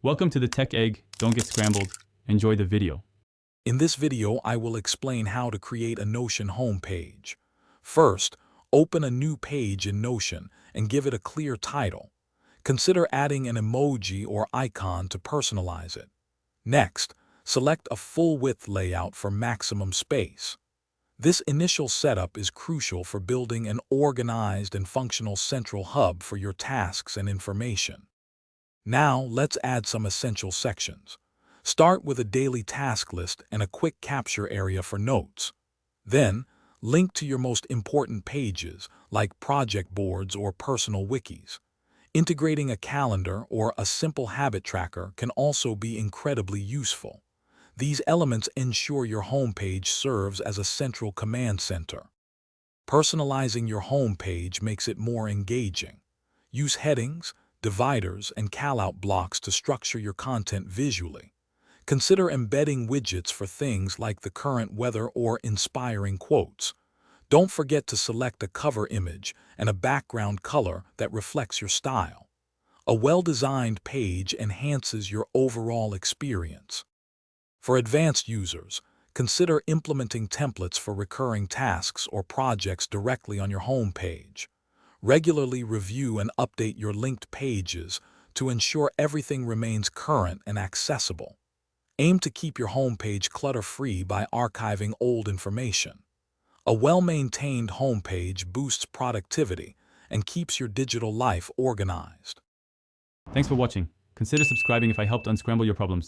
Welcome to the Tech Egg. Don't get scrambled. Enjoy the video. In this video, I will explain how to create a Notion homepage. First, open a new page in Notion and give it a clear title. Consider adding an emoji or icon to personalize it. Next, select a full-width layout for maximum space. This initial setup is crucial for building an organized and functional central hub for your tasks and information. Now, let's add some essential sections. Start with a daily task list and a quick capture area for notes. Then, link to your most important pages, like project boards or personal wikis. Integrating a calendar or a simple habit tracker can also be incredibly useful. These elements ensure your homepage serves as a central command center. Personalizing your homepage makes it more engaging. Use headings, dividers, and callout blocks to structure your content visually. Consider embedding widgets for things like the current weather or inspiring quotes. Don't forget to select a cover image and a background color that reflects your style. A well-designed page enhances your overall experience. For advanced users, consider implementing templates for recurring tasks or projects directly on your home page. Regularly review and update your linked pages to ensure everything remains current and accessible. Aim to keep your homepage clutter-free by archiving old information. A well-maintained homepage boosts productivity and keeps your digital life organized. Thanks for watching. Consider subscribing if I helped unscramble your problems.